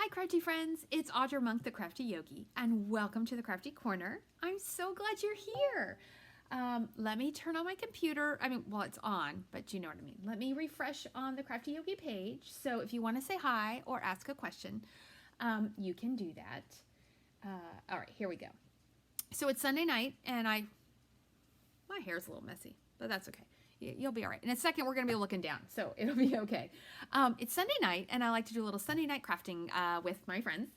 Hi crafty friends, it's Audra Monk, the Crafty Yogi, and welcome to the Crafty Corner. I'm so glad you're here. Let me turn on my computer. Well, it's on, but you know what I mean. Let me refresh on the Crafty Yogi page. So if you want to say hi or ask a question, you can do that. All right, here we go. So it's Sunday night, and my hair's a little messy, but that's okay. You'll be all right. In a second, we're going to be looking down, so it'll be okay. It's Sunday night, and I like to do a little Sunday night crafting with my friends.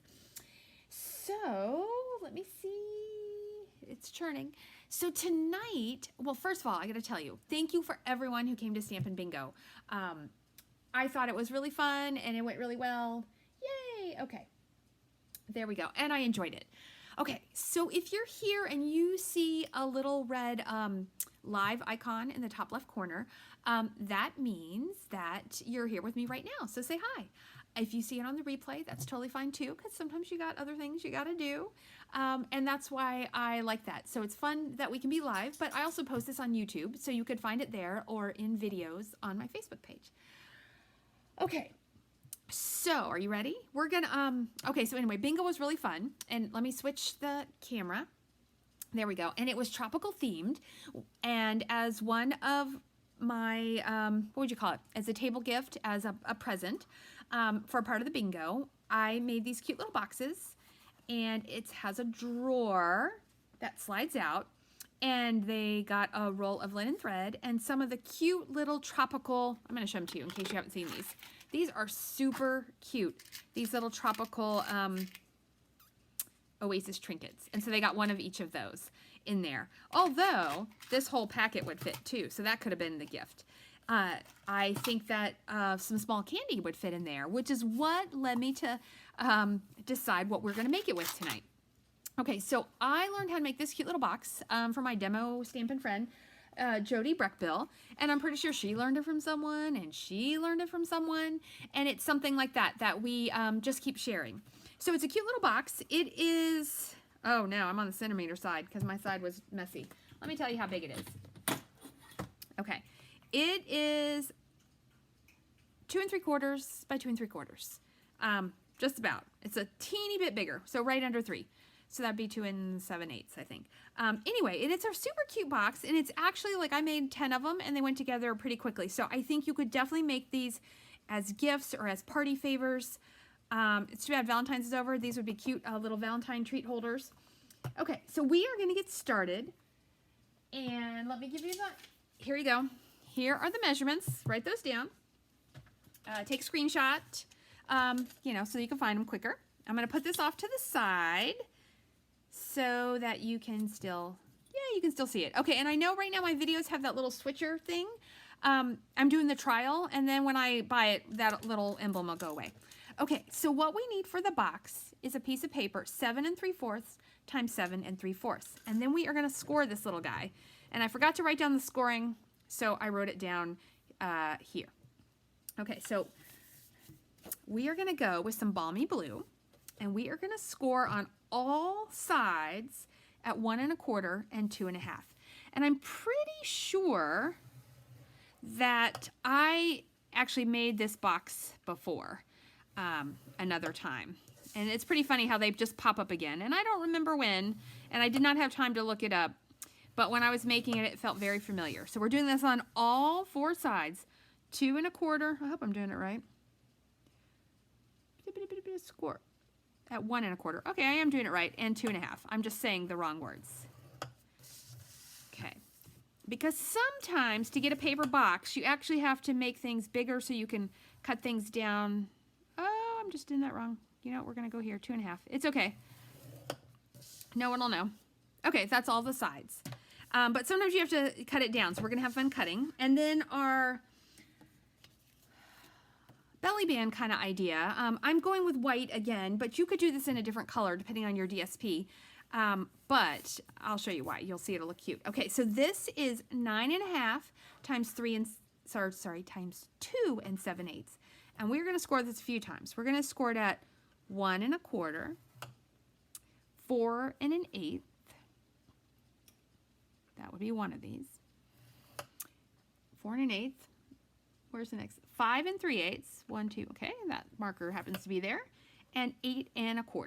So let me see. It's churning. So tonight, well, first of all, I got to tell you, thank you for everyone who came to Stampin' Bingo. I thought it was really fun, and it went really well. Yay! Okay. There we go. And I enjoyed it. Okay, so if you're here and you see a little red live icon in the top left corner, that means that you're here with me right now. So say hi. If you see it on the replay, that's totally fine too, because sometimes you got other things you got to do. And that's why I like that. So it's fun that we can be live, but I also post this on YouTube, so you could find it there or in videos on my Facebook page. Okay. So, are you ready? We're gonna, okay, so anyway, bingo was really fun. And let me switch the camera. There we go. And it was tropical themed. And as one of my, what would you call it? As a table gift, as a present, for a part of the bingo, I made these cute little boxes. And it has a drawer that slides out. And they got a roll of linen thread and some of the cute little tropical, I'm going to show them to you in case you haven't seen these. These are super cute. These little tropical oasis trinkets. And so they got one of each of those in there. Although this whole packet would fit too. So that could have been the gift. I think that some small candy would fit in there, which is what led me to decide what we're going to make it with tonight. Okay, so I learned how to make this cute little box from my demo Stampin' friend, Jody Breckbill, and I'm pretty sure she learned it from someone, and she learned it from someone, and it's something like that we just keep sharing. So it's a cute little box. It is, oh no, I'm on the centimeter side because my side was messy. Let me tell you how big it is. Okay, it is 2 3/4 by 2 3/4, just about. It's a teeny bit bigger, so right under 3. So that'd be 2 7/8, I think. Anyway, and it's a super cute box, and it's actually like I made 10 of them, and they went together pretty quickly. So I think you could definitely make these as gifts or as party favors. It's too bad Valentine's is over. These would be cute little Valentine treat holders. Okay, so we are going to get started, and let me give you that. Here you go. Here are the measurements. Write those down. Take a screenshot, you know, so you can find them quicker. I'm going to put this off to the side so that you can still, you can still see it. Okay, and I know right now my videos have that little switcher thing. I'm doing the trial, and then when I buy it, that little emblem will go away. Okay, so what we need for the box is a piece of paper, 7 3/4 times 7 3/4. And then we are going to score this little guy. And I forgot to write down the scoring, so I wrote it down here. Okay, so we are going to go with some balmy blue, and we are going to score on all sides at 1 1/4 and 2 1/2. And I'm pretty sure that I actually made this box before another time. And it's pretty funny how they just pop up again. And I don't remember when, and I did not have time to look it up. But when I was making it, it felt very familiar. So we're doing this on all 4 sides. 2 1/4. I hope I'm doing it right. Score. At 1 1/4. Okay, I am doing it right. And 2 1/2. I'm just saying the wrong words. Okay. Because sometimes to get a paper box, you actually have to make things bigger so you can cut things down. Oh, I'm just doing that wrong. You know what? We're going to go here. 2 1/2. It's okay. No one will know. Okay, that's all the sides. But sometimes you have to cut it down, so we're going to have fun cutting. And then our belly band kind of idea. I'm going with white again, but you could do this in a different color depending on your DSP. But I'll show you why. You'll see it'll look cute. Okay, so this is 9 1/2 times times 2 7/8. And we're going to score this a few times. We're going to score it at 1 1/4, 4 1/8. That would be one of these. 4 1/8. Where's the next? 5 3/8. 1, 2. Okay, that marker happens to be there. and 8 1/4.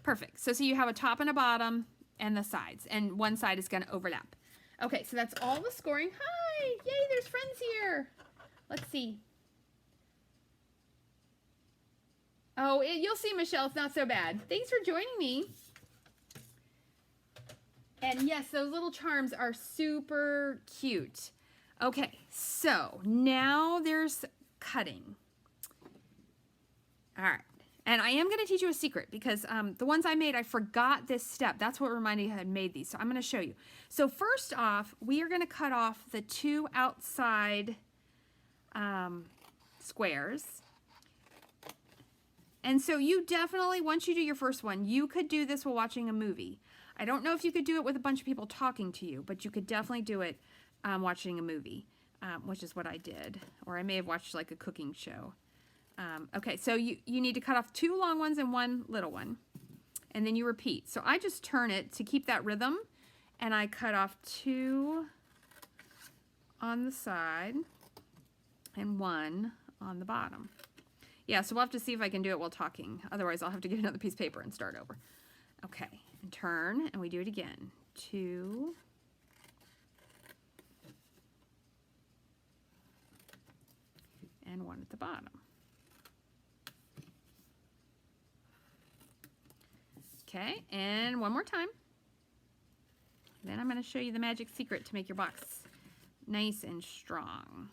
Perfect. So you have a top and a bottom and the sides, and one side is going to overlap. Okay, so that's all the scoring. Hi! Yay, there's friends here. Let's see. Oh, you'll see, Michelle. It's not so bad. Thanks for joining me. And yes, those little charms are super cute. Okay, so now there's cutting. All right. And I am going to teach you a secret because the ones I made, I forgot this step. That's what reminded me I had made these. So I'm going to show you. So first off, we are going to cut off the 2 outside squares. And so you definitely, once you do your first one, you could do this while watching a movie. I don't know if you could do it with a bunch of people talking to you, but you could definitely do it watching a movie, which is what I did. Or I may have watched like a cooking show. Okay, so you need to cut off 2 long ones and 1 little one. And then you repeat. So I just turn it to keep that rhythm. And I cut off 2 on the side and 1 on the bottom. Yeah, so we'll have to see if I can do it while talking. Otherwise, I'll have to get another piece of paper and start over. Okay, and turn, and we do it again. 2. And 1 at the bottom. Okay, and 1 more time. Then I'm going to show you the magic secret to make your box nice and strong.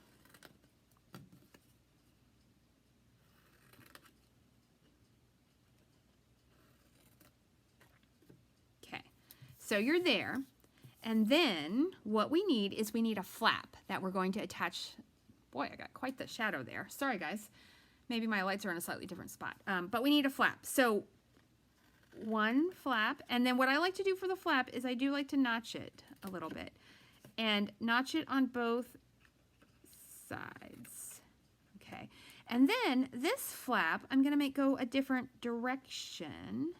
Okay, so you're there. And then what we need is we need a flap that we're going to attach. Boy, I got quite the shadow there. Sorry, guys. Maybe my lights are in a slightly different spot. But we need a flap. So 1 flap, and then what I like to do for the flap is I do like to notch it a little bit and notch it on both sides. Okay, and then this flap I'm going to make go a different direction,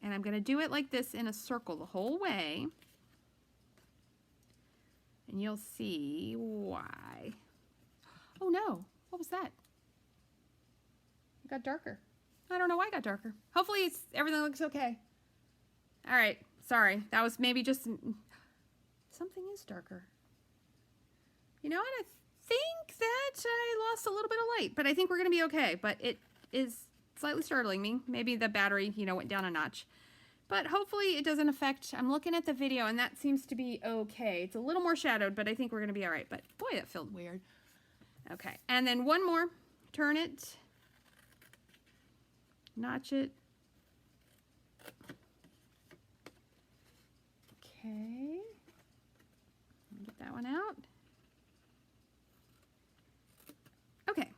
and I'm going to do it like this in a circle the whole way, and you'll see why. Oh no, what was that? It got darker. I don't know why it got darker. Hopefully everything looks okay. All right, sorry. That was maybe just, something is darker. You know what? I think that I lost a little bit of light, but I think we're going to be okay. But it is slightly startling me. Maybe the battery, went down a notch. But hopefully it doesn't affect, I'm looking at the video and that seems to be okay. It's a little more shadowed, but I think we're going to be all right. But boy, that felt weird. Okay, and then 1 more. Turn it. Notch it. Okay. Get that one out. Okay.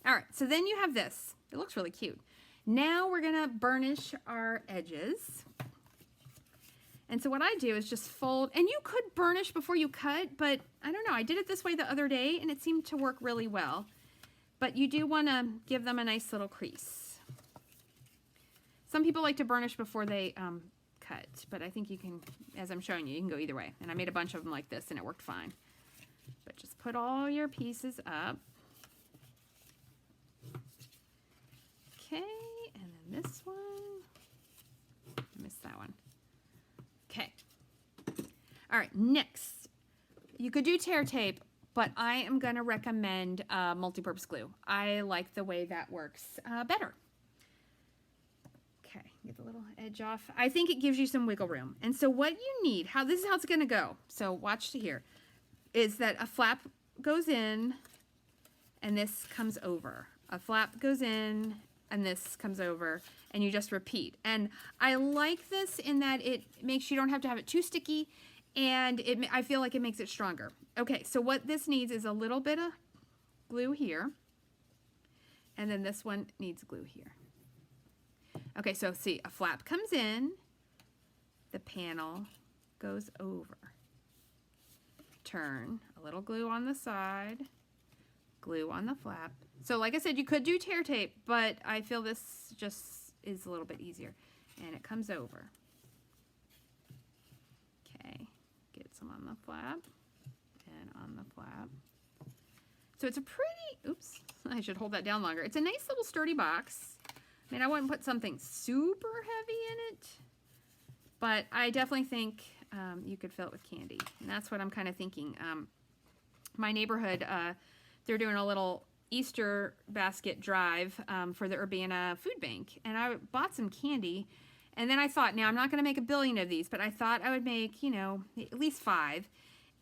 All right, so then you have this. It looks really cute. Now we're gonna burnish our edges. And so what I do is just fold, and you could burnish before you cut, but I don't know, I did it this way the other day and it seemed to work really well. But you do wanna give them a nice little crease. Some people like to burnish before they cut, but I think you can, as I'm showing you, you can go either way. And I made a bunch of them like this and it worked fine. But just put all your pieces up. Okay, and then this one. I missed that one. Okay. All right, next. You could do tear tape, but I am going to recommend multi-purpose glue. I like the way that works better. Okay, get the little edge off. I think it gives you some wiggle room. And so what you need, this is how it's going to go. So watch to here, is that a flap goes in and this comes over. A flap goes in and this comes over, and you just repeat. And I like this in that it makes, you don't have to have it too sticky, and I feel like it makes it stronger. Okay, so what this needs is a little bit of glue here, and then this one needs glue here. Okay, so see, a flap comes in, the panel goes over. Turn, a little glue on the side, glue on the flap. So like I said, you could do tear tape, but I feel this just is a little bit easier. And it comes over. Okay, get some on the flap and on the flap. So it's a pretty, oops, I should hold that down longer. It's a nice little sturdy box. I mean, I wouldn't put something super heavy in it, but I definitely think you could fill it with candy. And that's what I'm kind of thinking. My neighborhood, they're doing a little Easter basket drive for the Urbana Food Bank. And I bought some candy. And then I thought, now I'm not going to make 1 billion of these, but I thought I would make, you know, at least 5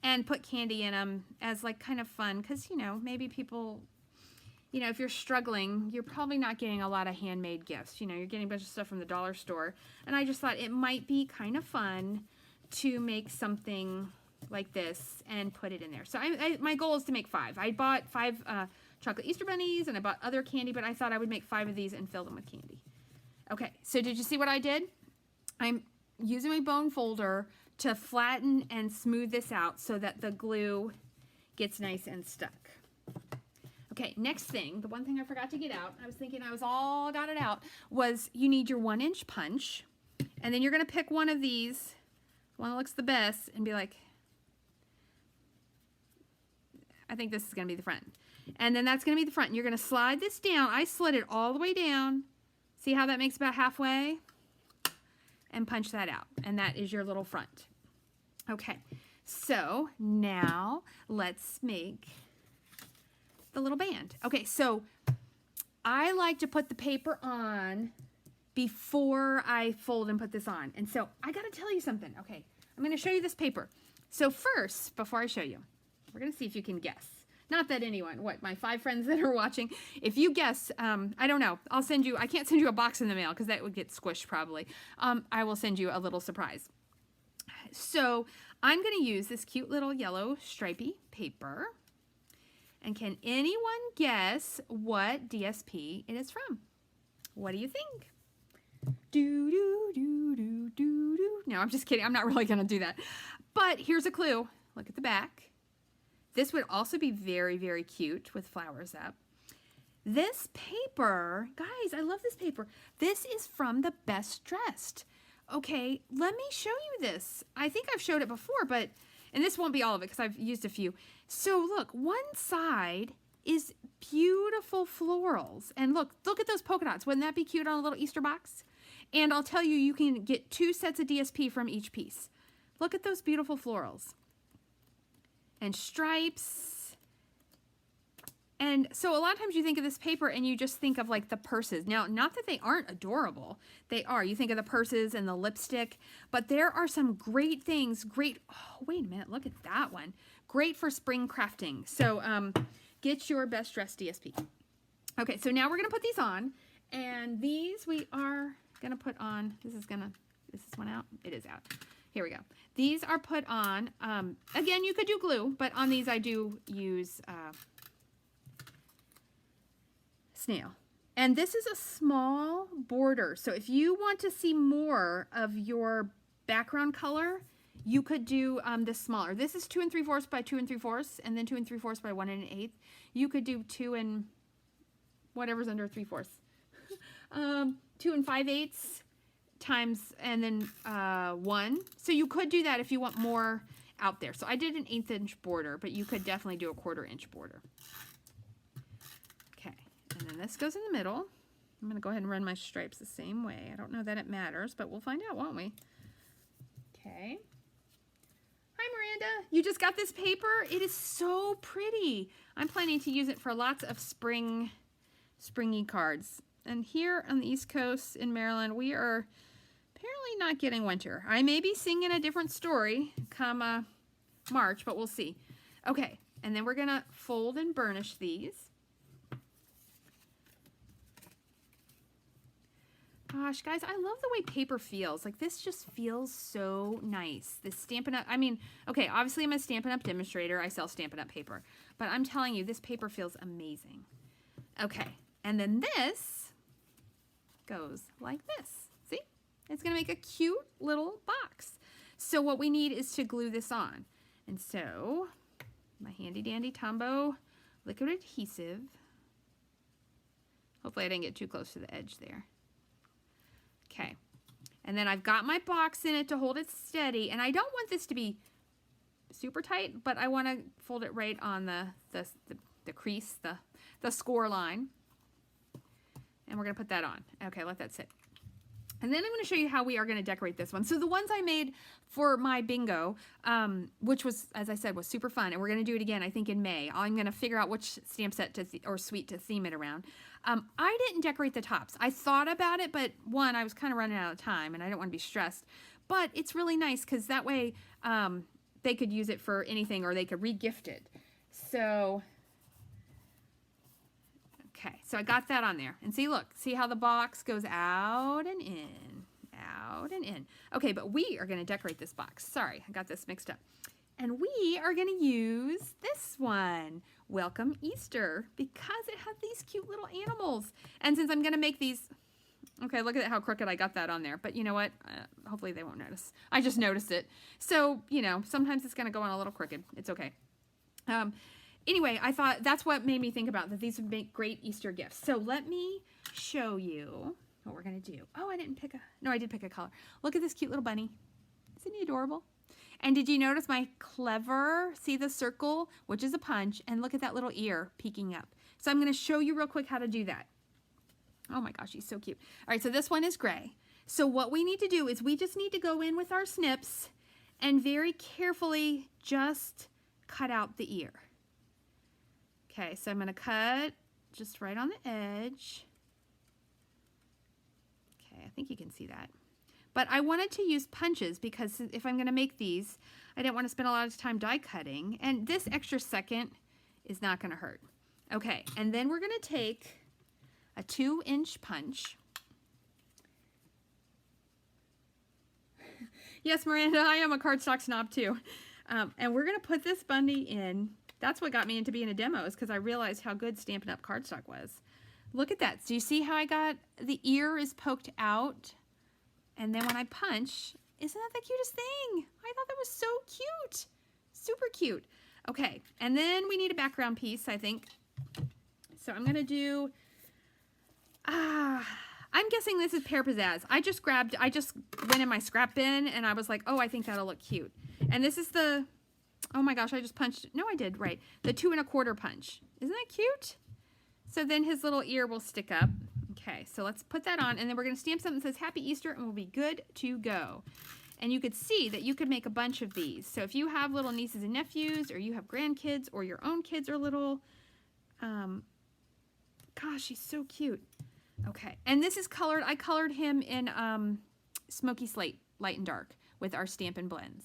and put candy in them as like kind of fun. Because, you know, maybe people, you know, if you're struggling, you're probably not getting a lot of handmade gifts. You know, you're getting a bunch of stuff from the dollar store. And I just thought it might be kind of fun to make something like this and put it in there. So my goal is to make 5. I bought 5 chocolate Easter bunnies and I bought other candy, but I thought I would make 5 of these and fill them with candy. Okay, so did you see what I did? I'm using my bone folder to flatten and smooth this out so that the glue gets nice and stuck. Okay, next thing, the one thing I forgot to get out, I was thinking I was all got it out, was you need your 1-inch punch. And then you're going to pick one of these, one that looks the best, and be like, I think this is going to be the front. And then that's going to be the front. And you're going to slide this down. I slid it all the way down. See how that makes about halfway? And punch that out. And that is your little front. Okay, so now let's make the little band. Okay, so I like to put the paper on before I fold and put this on. And so I got to tell you something. Okay, I'm going to show you this paper. So first, before I show you, we're going to see if you can guess. Not that anyone, what, my 5 friends that are watching, if you guess, I don't know, I'll send you, I can't send you a box in the mail because that would get squished probably. I will send you a little surprise. So I'm going to use this cute little yellow stripy paper. And can anyone guess what DSP it is from? What do you think? Do, do, do, do, do, do. No, I'm just kidding. I'm not really going to do that. But here's a clue. Look at the back. This would also be very, very cute with flowers up. This paper, guys, I love this paper. This is from the Best Dressed. Okay, let me show you this. I think I've showed it before, but, and this won't be all of it because I've used a few. So look, one side is beautiful florals. And look at those polka dots. Wouldn't that be cute on a little Easter box? And I'll tell you, you can get 2 sets of DSP from each piece. Look at those beautiful florals. And stripes. And so a lot of times you think of this paper and you just think of like the purses. Now, not that they aren't adorable. They are. You think of the purses and the lipstick. But there are some great things. Great. Oh, wait a minute. Look at that one. Great for spring crafting. So get your Best Dressed DSP. Okay, so now we're going to put these on. And these we are going to put on. Is this one out? It is out. Here we go. These are put on, again, you could do glue, but on these I do use snail. And this is a small border. So if you want to see more of your background color, you could do this smaller. This is 2 3/4 by 2 3/4, and then 2 3/4 by 1 1/8. You could do 2 and whatever's under 3/4. 2 5/8. Times and then 1. So you could do that if you want more out there. So I did an 1/8 inch border, but you could definitely do a 1/4 inch border. Okay, and then this goes in the middle. I'm going to go ahead and run my stripes the same way. I don't know that it matters, but we'll find out, won't we? Okay. Hi, Miranda. You just got this paper? It is so pretty. I'm planning to use it for lots of springy cards. And here on the East Coast in Maryland, we are apparently not getting winter. I may be singing a different story come March, but we'll see. Okay, and then we're going to fold and burnish these. Gosh, guys, I love the way paper feels. Like, this just feels so nice. This Stampin' Up, I mean, okay, obviously I'm a Stampin' Up demonstrator. I sell Stampin' Up paper. But I'm telling you, this paper feels amazing. Okay, and then this goes like this. See? It's going to make a cute little box. So what we need is to glue this on. And so, my handy dandy Tombow liquid adhesive. Hopefully I didn't get too close to the edge there. Okay. And then I've got my box in it to hold it steady. And I don't want this to be super tight, but I want to fold it right on the crease, the score line. And we're going to put that on. Okay, let that sit. And then I'm going to show you how we are going to decorate this one. So the ones I made for my bingo, which was, as I said, was super fun. And we're going to do it again, I think, in May. I'm going to figure out which stamp set or suite to theme it around. I didn't decorate the tops. I thought about it, but one, I was kind of running out of time, and I don't want to be stressed. But it's really nice because that way they could use it for anything, or they could re-gift it. So... okay, so I got that on there. And see, look, see how the box goes out and in, out and in. Okay, but we are going to decorate this box. Sorry, I got this mixed up. And we are going to use this one, Welcome Easter, because it has these cute little animals. And since I'm going to make these, okay, look at how crooked I got that on there. But you know what? Hopefully they won't notice. I just noticed it. So, you know, sometimes it's going to go on a little crooked. It's okay. Anyway, I thought that's what made me think about that these would make great Easter gifts. So let me show you what we're going to do. Oh, I didn't pick no, I did pick a color. Look at this cute little bunny. Isn't he adorable? And did you notice my clever, see the circle, which is a punch, and look at that little ear peeking up. So I'm going to show you real quick how to do that. Oh my gosh, he's so cute. All right, so this one is gray. So what we need to do is we just need to go in with our snips and very carefully just cut out the ear. Okay, so I'm going to cut just right on the edge. Okay, I think you can see that. But I wanted to use punches because if I'm going to make these, I didn't want to spend a lot of time die cutting. And this extra second is not going to hurt. Okay, and then we're going to take a 2-inch punch. Yes, Miranda, I am a cardstock snob too. And we're going to put this bunny in. That's what got me into being a demo, is because I realized how good Stampin' Up! Cardstock was. Look at that. Do you see how I got the ear is poked out? And then when I punch, isn't that the cutest thing? I thought that was so cute. Super cute. Okay, and then we need a background piece, I think. So I'm going to do, I'm guessing this is Pear Pizzazz. I just went in my scrap bin and I was like, oh, I think that'll look cute. And this is the, oh my gosh, I just punched, no I did, right. The 2 1/4 punch. Isn't that cute? So then his little ear will stick up. Okay, so let's put that on and then we're gonna stamp something that says Happy Easter and we'll be good to go. And you could see that you could make a bunch of these. So if you have little nieces and nephews or you have grandkids or your own kids are little, gosh, he's so cute. Okay, and this is colored, I colored him in Smoky Slate, light and dark, with our Stampin' Blends.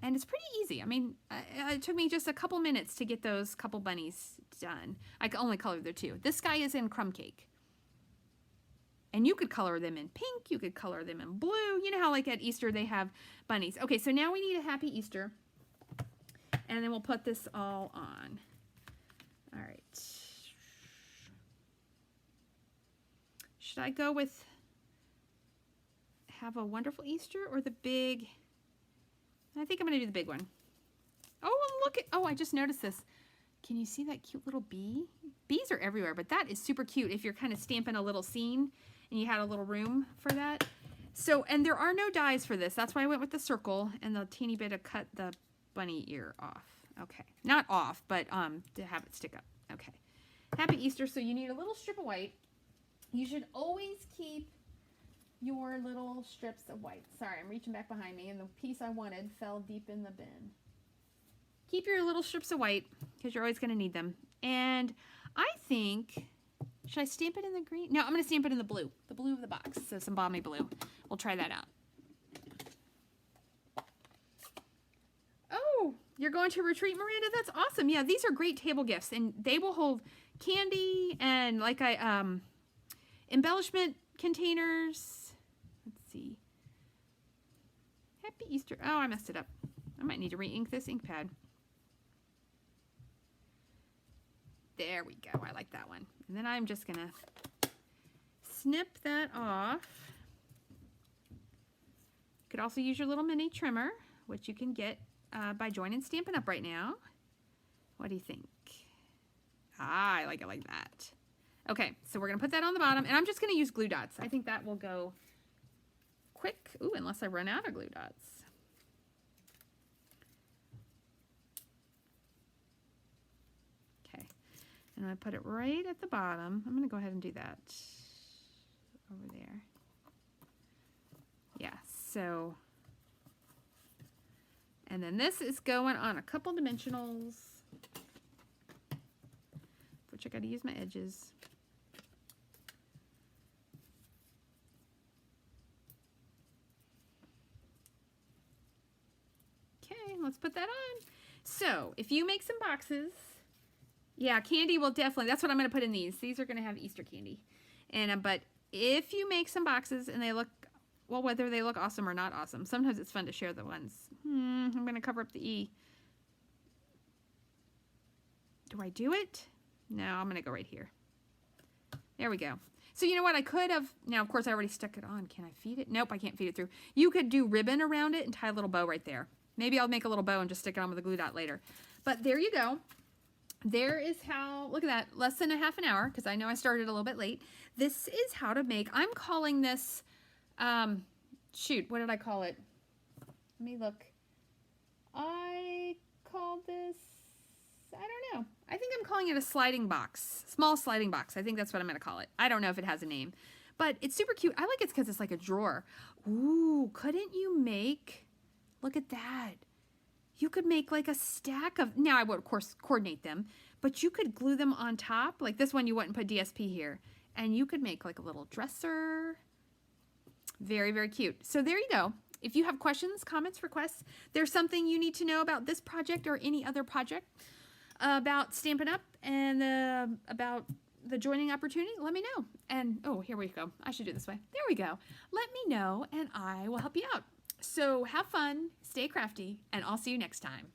And it's pretty easy. I mean, it took me just a couple minutes to get those couple bunnies done. I only colored the 2. This guy is in Crumb Cake. And you could color them in pink, you could color them in blue. You know how like at Easter they have bunnies. Okay, so now we need a Happy Easter. And then we'll put this all on. All right. Should I go with Have a Wonderful Easter or the big? I think I'm going to do the big one. Oh, look at, oh, I just noticed this. Can you see that cute little bee? Bees are everywhere, but that is super cute if you're kind of stamping a little scene and you had a little room for that. So, and there are no dies for this. That's why I went with the circle and the teeny bit of cut the bunny ear off. Okay. Not off, but to have it stick up. Okay. Happy Easter. So you need a little strip of white. You should always keep your little strips of white. Sorry, I'm reaching back behind me and the piece I wanted fell deep in the bin. Keep your little strips of white because you're always going to need them. And I think, should I stamp it in the green? No, I'm going to stamp it in the blue of the box. So some balmy blue. We'll try that out. Oh, you're going to retreat, Miranda? That's awesome. Yeah, these are great table gifts and they will hold candy and like embellishment containers. Let's see. Happy Easter. Oh, I messed it up. I might need to re-ink this ink pad. There we go. I like that one. And then I'm just going to snip that off. You could also use your little mini trimmer, which you can get by joining Stampin' Up! Right now. What do you think? Ah, I like it like that. Okay, so we're going to put that on the bottom, and I'm just going to use glue dots. I think that will go quick. Ooh, unless I run out of glue dots. And I put it right at the bottom. I'm going to go ahead and do that over there. Yeah, so, and then this is going on a couple dimensionals, which I got to use my edges. Okay, let's put that on. So, if you make some boxes, yeah, candy will definitely, that's what I'm going to put in these. These are going to have Easter candy. And but if you make some boxes and they look, well, whether they look awesome or not awesome, sometimes it's fun to share the ones. I'm going to cover up the E. Do I do it? No, I'm going to go right here. There we go. So you know what? I could have, now of course I already stuck it on. Can I feed it? Nope, I can't feed it through. You could do ribbon around it and tie a little bow right there. Maybe I'll make a little bow and just stick it on with a glue dot later. But there you go. There is how, look at that, less than a half an hour, because I know I started a little bit late. This is how to make, I'm calling this, shoot, what did I call it? Let me look. I called this, I don't know. I think I'm calling it a sliding box, small sliding box. I think that's what I'm going to call it. I don't know if it has a name, but it's super cute. I like it because it's like a drawer. Ooh, couldn't you make, look at that. You could make like a stack of, now I would of course coordinate them, but you could glue them on top. Like this one you wouldn't put DSP here. And you could make like a little dresser. Very, very cute. So there you go. If you have questions, comments, requests, there's something you need to know about this project or any other project about Stampin' Up! And about the joining opportunity, let me know. And oh, here we go. I should do it this way. There we go. Let me know and I will help you out. So have fun, stay crafty, and I'll see you next time.